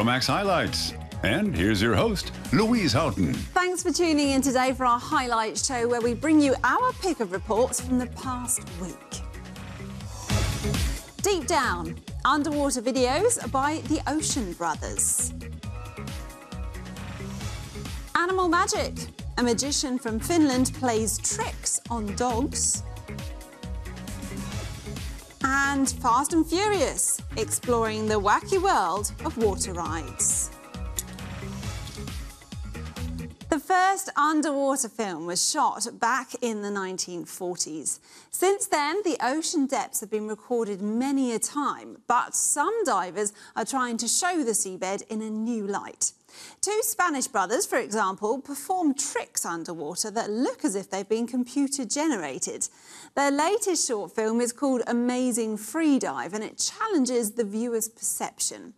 Euromaxx highlights. And here's your host, Louise Houghton. Thanks for tuning in today for our highlight show where we bring you our pick of reports from the past week. Deep Down, underwater videos by the Ocean Brothers. Animal Magic, a magician from Finland plays tricks on dogs. And Fast and Furious, exploring the wacky world of water rides. The first underwater film was shot back in the 1940s. Since then, the ocean depths have been recorded many a time, but some divers are trying to show the seabed in a new light. Two Spanish brothers, for example, perform tricks underwater that look as if they've been computer-generated. Their latest short film is called Amazing Freedive, and it challenges the viewer's perception.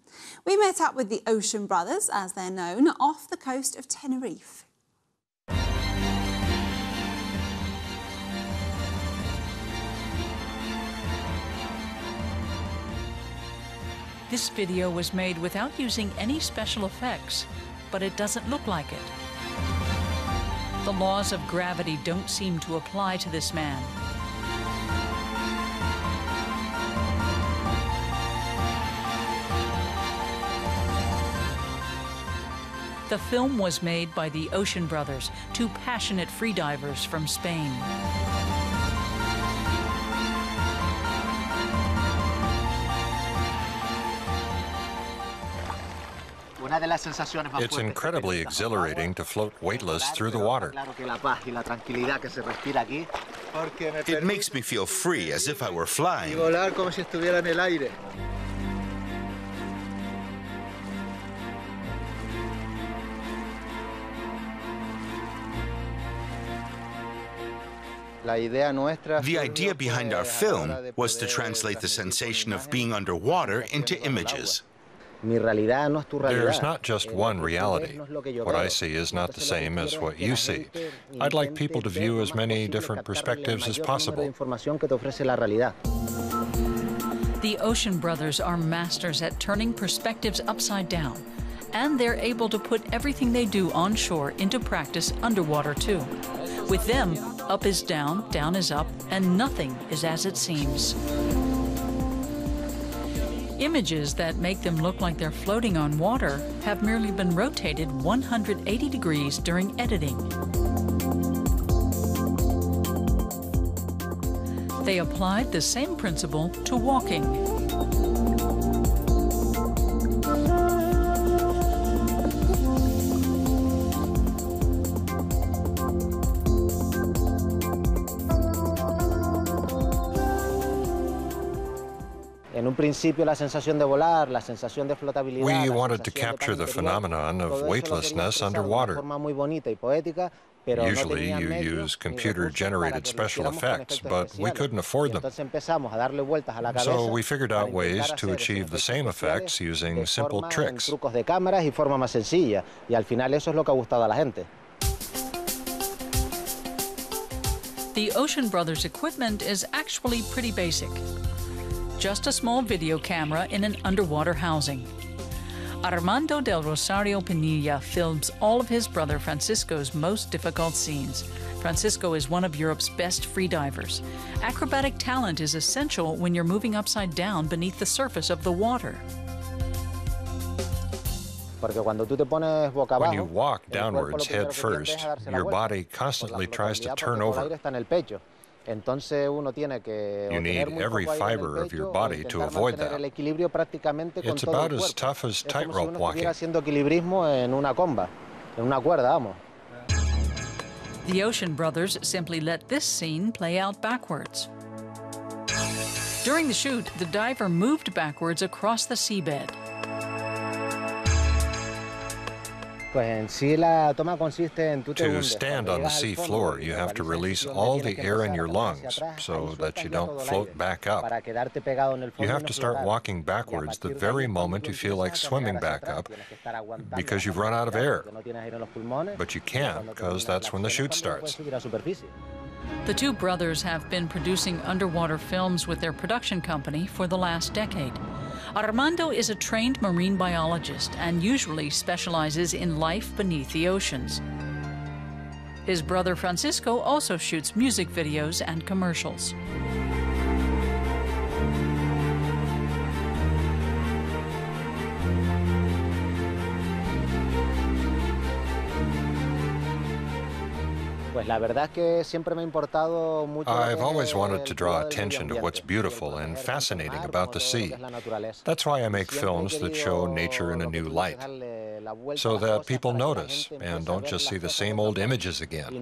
We met up with the Ocean Brothers, as they're known, off the coast of Tenerife. This video was made without using any special effects, but it doesn't look like it. The laws of gravity don't seem to apply to this man. The film was made by the Ocean Brothers, two passionate freedivers from Spain. It's incredibly exhilarating to float weightless through the water. It makes me feel free, as if I were flying. The idea behind our film was to translate the sensation of being underwater into images. There's not just one reality. What I see is not the same as what you see. I'd like people to view as many different perspectives as possible. The Ocean Brothers are masters at turning perspectives upside down, and they're able to put everything they do on shore into practice underwater too. With them, up is down, down is up, and nothing is as it seems. Images that make them look like they're floating on water have merely been rotated 180 degrees during editing. They applied the same principle to walking. We wanted to capture the phenomenon of weightlessness underwater. Usually you use computer-generated special effects, but we couldn't afford them. So we figured out ways to achieve the same effects using simple tricks. The Ocean Brothers' equipment is actually pretty basic. Just a small video camera in an underwater housing. Armando del Rosario Pinilla films all of his brother Francisco's most difficult scenes. Francisco is one of Europe's best freedivers. Acrobatic talent is essential when you're moving upside down beneath the surface of the water. When you walk downwards head first, your body constantly tries to turn over. You need every fiber of your body to avoid that. It's about as tough as tightrope walking. The Ocean Brothers simply let this scene play out backwards. During the shoot, the diver moved backwards across the seabed. To stand on the sea floor, you have to release all the air in your lungs so that you don't float back up. You have to start walking backwards the very moment you feel like swimming back up because you've run out of air. But you can't, because that's when the shoot starts. The two brothers have been producing underwater films with their production company for the last decade. Armando is a trained marine biologist and usually specializes in life beneath the oceans. His brother Francisco also shoots music videos and commercials. I've always wanted to draw attention to what's beautiful and fascinating about the sea. That's why I make films that show nature in a new light, so that people notice and don't just see the same old images again.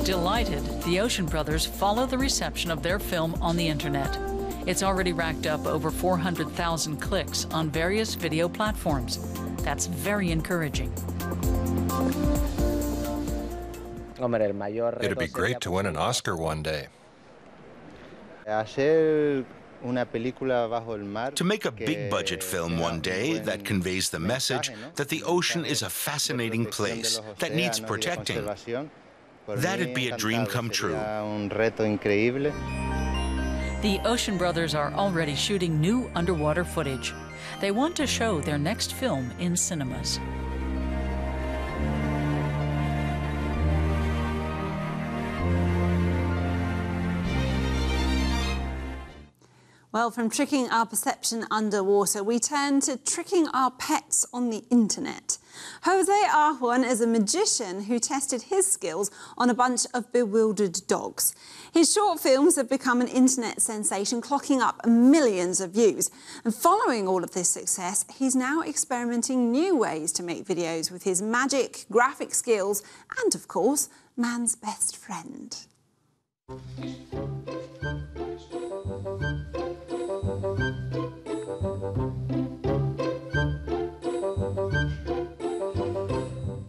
Delighted, the Ocean Brothers follow the reception of their film on the internet. It's already racked up over 400,000 clicks on various video platforms. That's very encouraging. It'd be great to win an Oscar one day. To make a big-budget film one day that conveys the message that the ocean is a fascinating place that needs protecting, that'd be a dream come true. The Ocean Brothers are already shooting new underwater footage. They want to show their next film in cinemas. Well, from tricking our perception underwater, we turn to tricking our pets on the internet. Jose Ajuan is a magician who tested his skills on a bunch of bewildered dogs. His short films have become an internet sensation, clocking up millions of views. And following all of this success, he's now experimenting new ways to make videos with his magic, graphic skills, and of course, man's best friend.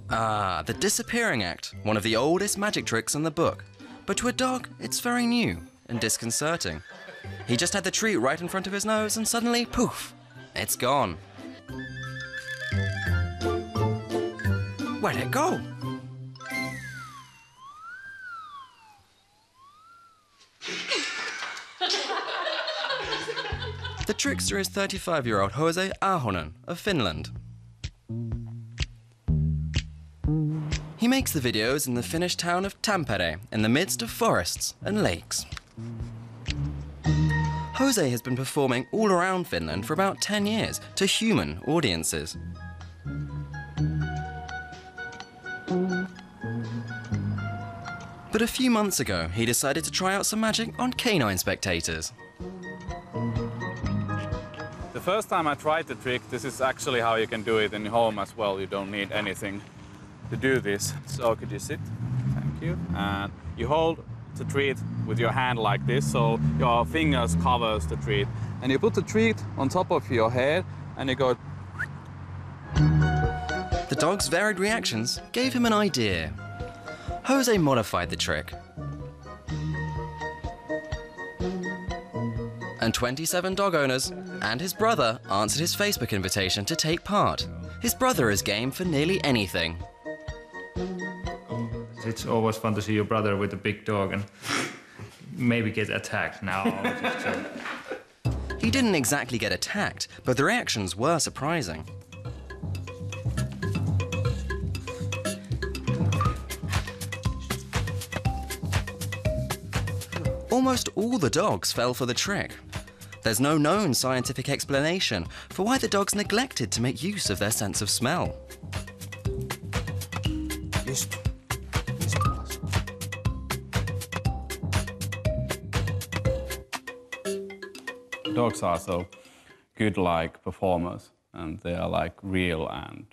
Ah, the disappearing act, one of the oldest magic tricks in the book. But to a dog, it's very new and disconcerting. He just had the treat right in front of his nose and suddenly, poof, it's gone. Where'd it go? The trickster is 35-year-old Jose Ahonen of Finland. He makes the videos in the Finnish town of Tampere, in the midst of forests and lakes. Jose has been performing all around Finland for about 10 years to human audiences. But a few months ago, he decided to try out some magic on canine spectators. The first time I tried the trick, this is actually how you can do it in home as well. You don't need anything to do this. So could you sit? Thank you. And you hold the treat with your hand like this, so your fingers covers the treat. And you put the treat on top of your head and you go. The dog's varied reactions gave him an idea. Jose modified the trick. And 27 dog owners and his brother answered his Facebook invitation to take part. His brother is game for nearly anything. It's always fun to see your brother with a big dog and maybe get attacked now. He didn't exactly get attacked, but the reactions were surprising. Almost all the dogs fell for the trick. There's no known scientific explanation for why the dogs neglected to make use of their sense of smell. Dogs are so good like performers, and they are like real and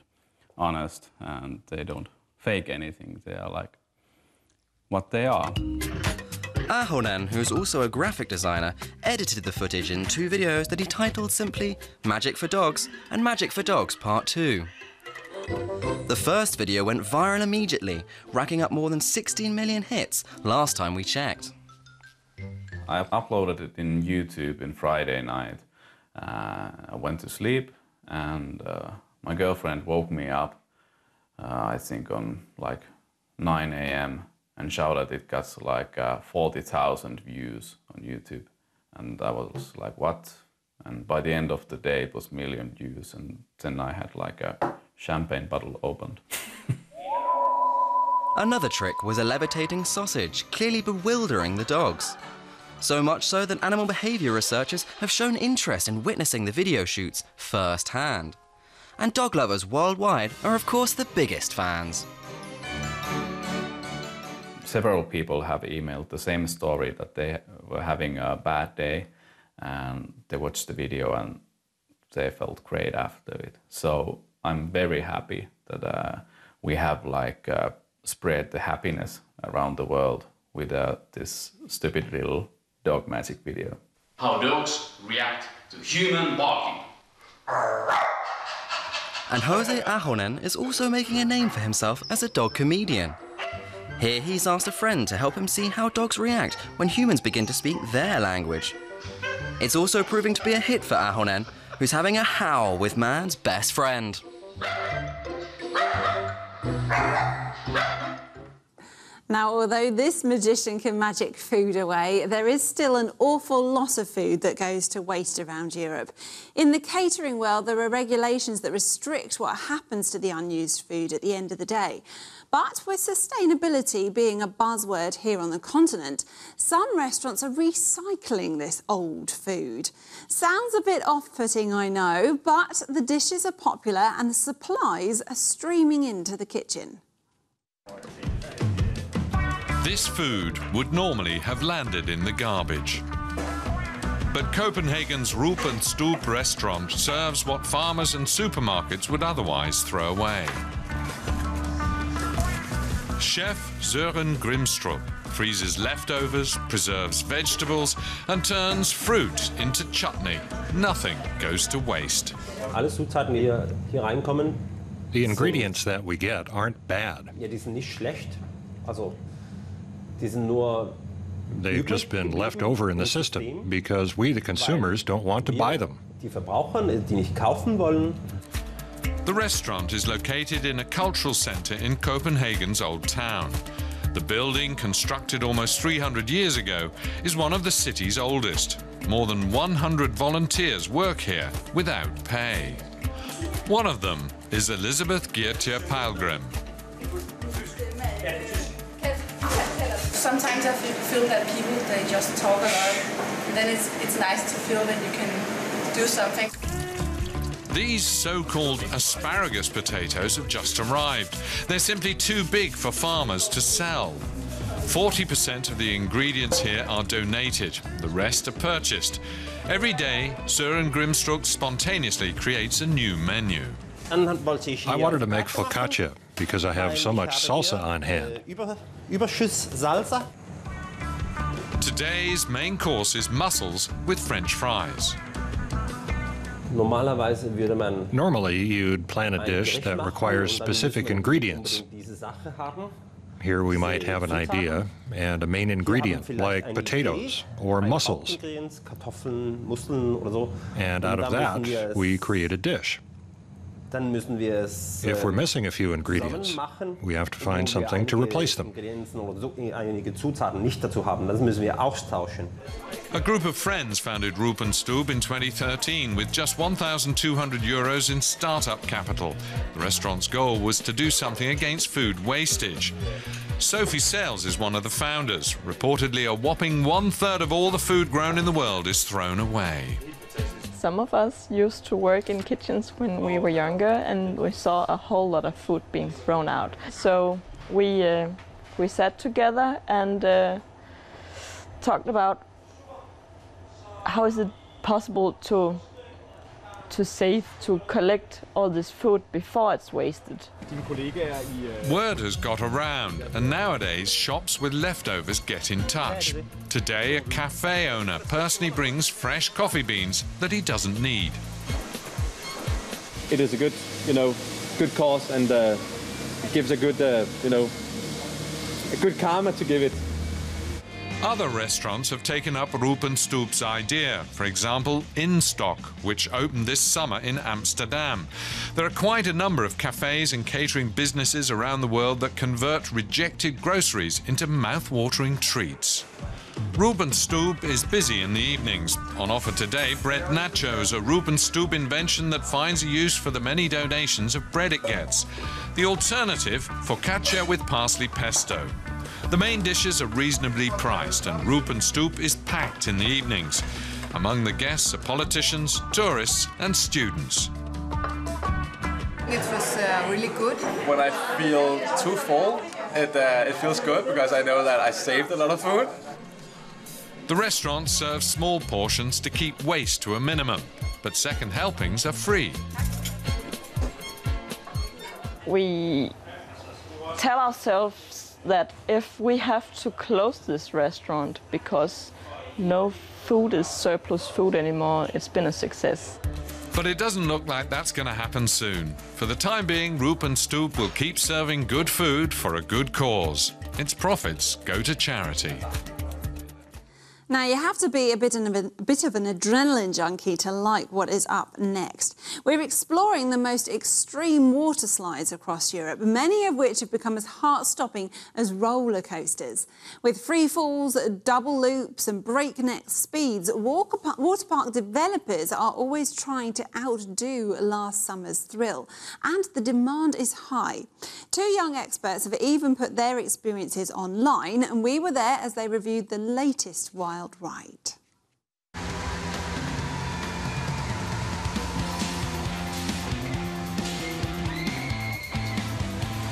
honest, and they don't fake anything. They are like what they are. Ahonen, who's also a graphic designer, edited the footage in 2 videos that he titled simply Magic for Dogs and Magic for Dogs Part 2. The first video went viral immediately, racking up more than 16 million hits last time we checked. I uploaded it in YouTube on Friday night. I went to sleep and my girlfriend woke me up, I think on like 9 a.m. and shouted it got like 40,000 views on YouTube. And I was like, what? And by the end of the day, it was 1 million views. And then I had like a champagne bottle opened. Another trick was a levitating sausage, clearly bewildering the dogs. So much so that animal behavior researchers have shown interest in witnessing the video shoots firsthand. And dog lovers worldwide are of course the biggest fans. Several people have emailed the same story, that they were having a bad day and they watched the video and they felt great after it. So I'm very happy that we have like spread the happiness around the world with this stupid little dog magic video. How dogs react to human barking. And Jose Ahonen is also making a name for himself as a dog comedian. Here he's asked a friend to help him see how dogs react when humans begin to speak their language. It's also proving to be a hit for Ahonen, who's having a howl with man's best friend. Now, although this magician can magic food away, there is still an awful lot of food that goes to waste around Europe. In the catering world, there are regulations that restrict what happens to the unused food at the end of the day. But with sustainability being a buzzword here on the continent, some restaurants are recycling this old food. Sounds a bit off-putting, I know, but the dishes are popular and the supplies are streaming into the kitchen. This food would normally have landed in the garbage. But Copenhagen's Roep and Stoep restaurant serves what farmers and supermarkets would otherwise throw away. Chef Søren Grimstrup freezes leftovers, preserves vegetables, and turns fruit into chutney. Nothing goes to waste. Alle Zutaten, die hier reinkommen, The ingredients that we get aren't bad. ja, die sind nicht schlecht. Also, die sind nur They've just been left over in the system because we, the consumers, don't want to buy them. die Verbraucher, die nicht kaufen wollen. The restaurant is located in a cultural centre in Copenhagen's old town. The building, constructed almost 300 years ago, is one of the city's oldest. More than 100 volunteers work here without pay. One of them is Elisabeth Geertje Palgrim. Sometimes I feel that people, they just talk a lot. And then it's nice to feel that you can do something. These so-called asparagus potatoes have just arrived. They're simply too big for farmers to sell. 40% of the ingredients here are donated. The rest are purchased. Every day, Søren Grimstrup spontaneously creates a new menu. I wanted to make focaccia because I have so much salsa on hand. Überschuss-Salsa. Today's main course is mussels with French fries. Normalerweise würde man Normally, you'd plan a dish that requires specific ingredients. diese Sache haben. Here we might have an idea and a main ingredient, like potatoes or mussels. Kartoffeln, Musseln oder so. And out of that, we create a dish. Dann müssen wir es If we're missing a few ingredients, we have to find something to replace them. Ingredienzen oder so, einige Zutaten nicht dazu haben. Das müssen wir austauschen. A group of friends founded Roep and Stoep in 2013 with just €1,200 in startup capital. The restaurant's goal was to do something against food wastage. Sophie Sales is one of the founders. Reportedly, a whopping 1/3 of all the food grown in the world is thrown away. Some of us used to work in kitchens when we were younger, and we saw a whole lot of food being thrown out. So we sat together and talked about how is it possible to collect all this food before it's wasted. Word has got around, and nowadays shops with leftovers get in touch. Today, a cafe owner personally brings fresh coffee beans that he doesn't need. It is a good, good cause, and it gives a good, a good karma to give it. Other restaurants have taken up Roep and Stoep's idea, for example, Instock, which opened this summer in Amsterdam. There are quite a number of cafes and catering businesses around the world that convert rejected groceries into mouth-watering treats. Roep and Stoep is busy in the evenings. On offer today, bread nachos, a Roep and Stoep invention that finds a use for the many donations of bread it gets. The alternative, focaccia with parsley pesto. The main dishes are reasonably priced, and Roep and Stoep is packed in the evenings. Among the guests are politicians, tourists and students. It was really good. When I feel too full, it feels good because I know that I saved a lot of food. The restaurant serves small portions to keep waste to a minimum, but second helpings are free. We tell ourselves that if we have to close this restaurant because no food is surplus food anymore, it's been a success. But it doesn't look like that's going to happen soon. For the time being, Roep and Stoep will keep serving good food for a good cause. Its profits go to charity. Now, you have to be a bit of an adrenaline junkie to like what is up next. We're exploring the most extreme water slides across Europe, many of which have become as heart-stopping as roller coasters. With free falls, double loops and breakneck speeds, water park developers are always trying to outdo last summer's thrill. And the demand is high. Two young experts have even put their experiences online, and we were there as they reviewed the latest wild ride.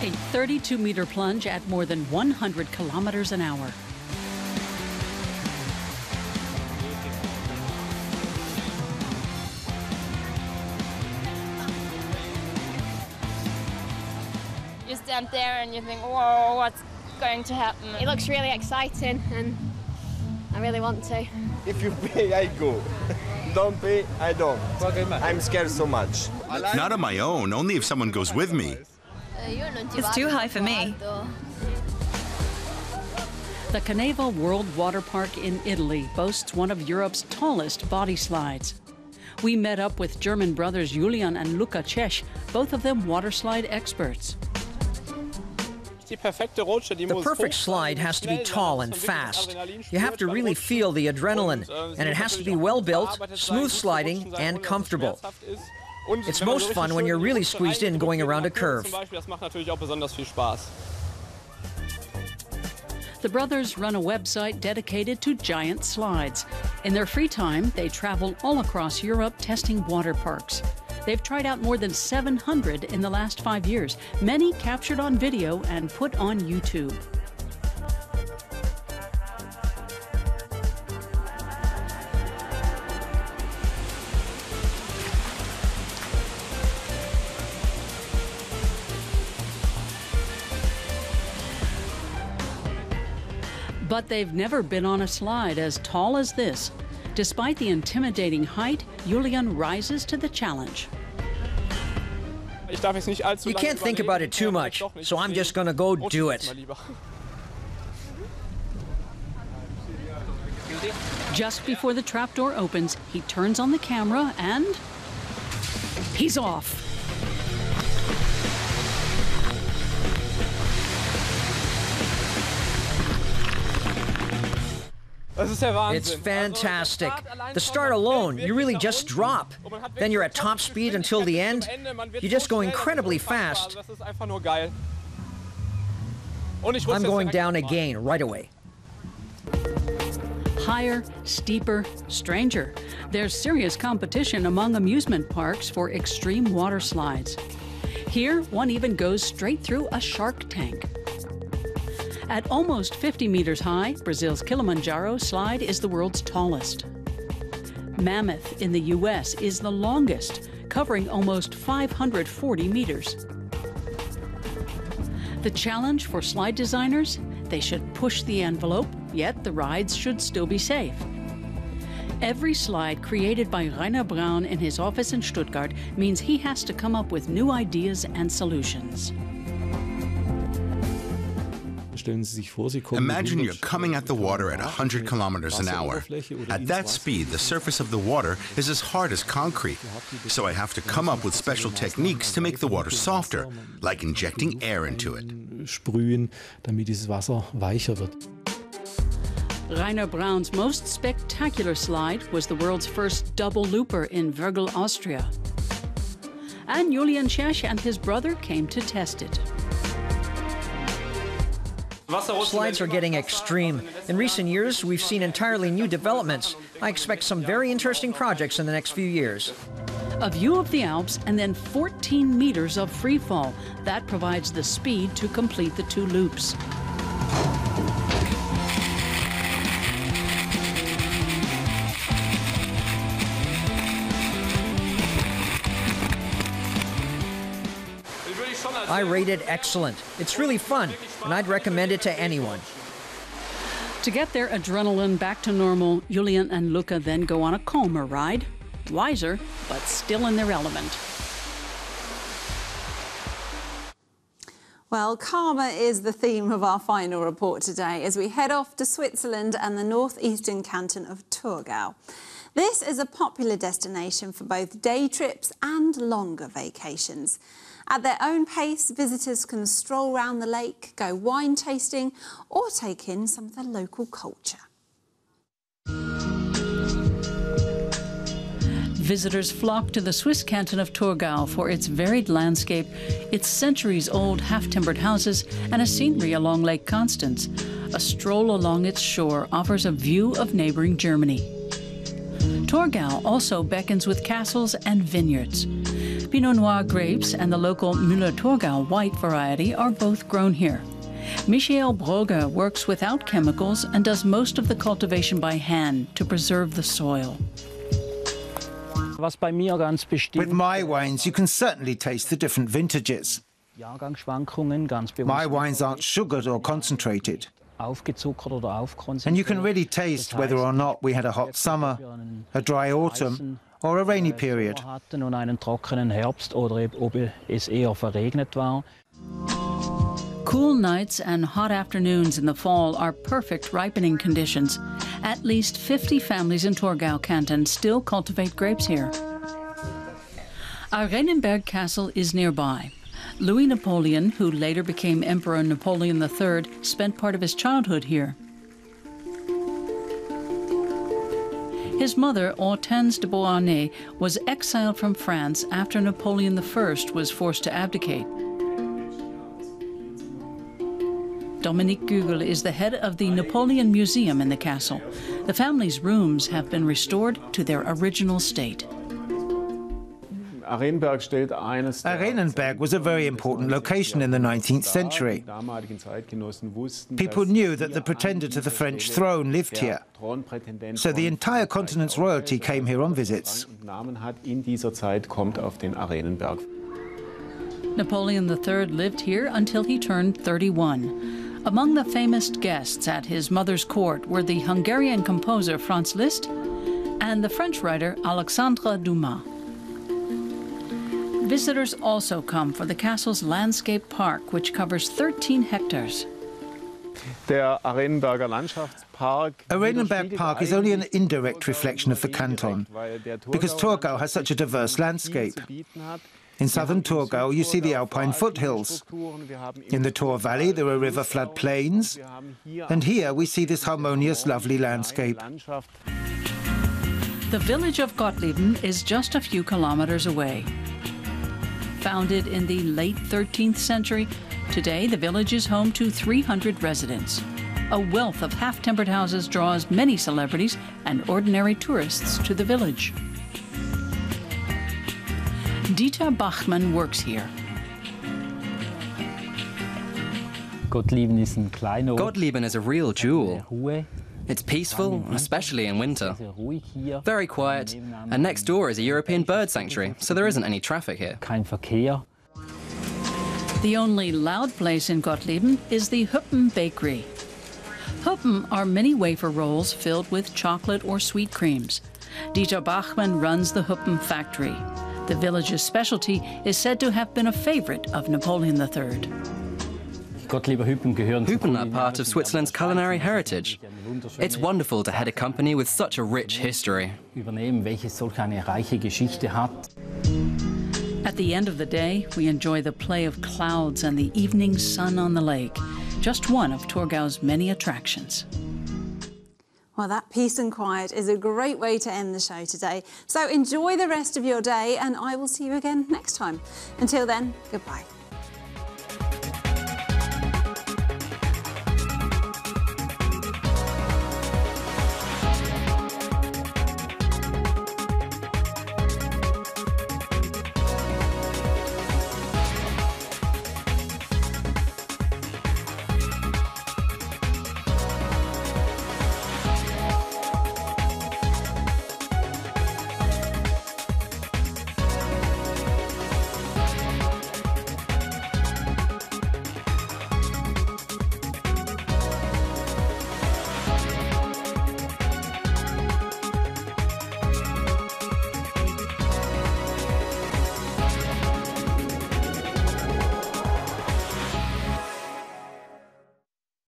A 32-meter plunge at more than 100 kilometers an hour. You stand there and you think, whoa, what's going to happen? It looks really exciting and I really want to. If you pay, I go. Don't pay, I don't. I'm scared so much. Not on my own, only if someone goes with me. It's too high for me. The Canton World Water Park in Italy boasts one of Europe's tallest body slides. We met up with German brothers Julian and Luca Cech, both of them water slide experts. The perfect slide has to be tall and fast. You have to really feel the adrenaline, and it has to be well built, smooth sliding, and comfortable. It's most fun when you're really squeezed in going around a curve. The brothers run a website dedicated to giant slides. In their free time, they travel all across Europe testing water parks. They've tried out more than 700 in the last 5 years, many captured on video and put on YouTube. But they've never been on a slide as tall as this. Despite the intimidating height, Julian rises to the challenge. You can't think about it too much, so I'm just gonna go do it. Just before the trapdoor opens, he turns on the camera and he's off. It's fantastic. The start alone, you really just drop. Then you're at top speed until the end. You just go incredibly fast. I'm going down again right away. Higher, steeper, stranger. There's serious competition among amusement parks for extreme water slides. Here, one even goes straight through a shark tank. At almost 50 meters high, Brazil's Kilimanjaro slide is the world's tallest. Mammoth in the U.S. is the longest, covering almost 540 meters. The challenge for slide designers? They should push the envelope, yet the rides should still be safe. Every slide created by Rainer Braun in his office in Stuttgart means he has to come up with new ideas and solutions. Imagine you're coming at the water at 100 kilometers an hour. At that speed, the surface of the water is as hard as concrete. So I have to come up with special techniques to make the water softer, like injecting air into it. Rainer Braun's most spectacular slide was the world's first double looper in Thurgau, Austria. And Julian Schech and his brother came to test it. Slides are getting extreme. In recent years, we've seen entirely new developments. I expect some very interesting projects in the next few years. A view of the Alps and then 14 meters of free fall. That provides the speed to complete the 2 loops. I rate it excellent. It's really fun, and I'd recommend it to anyone. To get their adrenaline back to normal, Julian and Luca then go on a calmer ride. Wiser, but still in their element. Well, karma is the theme of our final report today as we head off to Switzerland and the northeastern canton of Thurgau. This is a popular destination for both day trips and longer vacations. At their own pace, visitors can stroll round the lake, go wine tasting, or take in some of the local culture. Visitors flock to the Swiss canton of Thurgau for its varied landscape, its centuries-old half-timbered houses, and a scenery along Lake Constance. A stroll along its shore offers a view of neighboring Germany. Thurgau also beckons with castles and vineyards. Pinot Noir grapes and the local Müller-Thurgau white variety are both grown here. Michael Broger works without chemicals and does most of the cultivation by hand to preserve the soil. With my wines, you can certainly taste the different vintages. My wines aren't sugared or concentrated. And you can really taste whether or not we had a hot summer, a dry autumn, or a rainy period. Cool nights and hot afternoons in the fall are perfect ripening conditions. At least 50 families in Thurgau Canton still cultivate grapes here. Arenenberg Castle is nearby. Louis Napoleon, who later became Emperor Napoleon III, spent part of his childhood here. His mother, Hortense de Beauharnais, was exiled from France after Napoleon I was forced to abdicate. Dominique Gugel is the head of the Napoleon Museum in the castle. The family's rooms have been restored to their original state. Arenenberg was a very important location in the 19th century. People knew that the pretender to the French throne lived here, so the entire continent's royalty came here on visits. Napoleon III lived here until he turned 31. Among the famous guests at his mother's court were the Hungarian composer Franz Liszt and the French writer Alexandre Dumas. Visitors also come for the castle's landscape park, which covers 13 hectares. Arenenberg Park is only an indirect reflection of the canton, because Thurgau has such a diverse landscape. In southern Thurgau, you see the Alpine foothills. In the Thur Valley, there are river flood plains. And here we see this harmonious, lovely landscape. The village of Gottlieben is just a few kilometers away. Founded in the late 13th century, today the village is home to 300 residents. A wealth of half-timbered houses draws many celebrities and ordinary tourists to the village. Dieter Bachmann works here. Gottlieben is a real jewel. It's peaceful, especially in winter. Very quiet, and next door is a European bird sanctuary, so there isn't any traffic here. The only loud place in Gottlieben is the Huppen Bakery. Huppen are mini wafer rolls filled with chocolate or sweet creams. Dieter Bachmann runs the Huppen factory. The village's specialty is said to have been a favorite of Napoleon III. Hüpen are part of Switzerland's culinary heritage. It's wonderful to head a company with such a rich history. At the end of the day, we enjoy the play of clouds and the evening sun on the lake, just one of Thurgau's many attractions. Well, that peace and quiet is a great way to end the show today. So enjoy the rest of your day, and I will see you again next time. Until then, goodbye.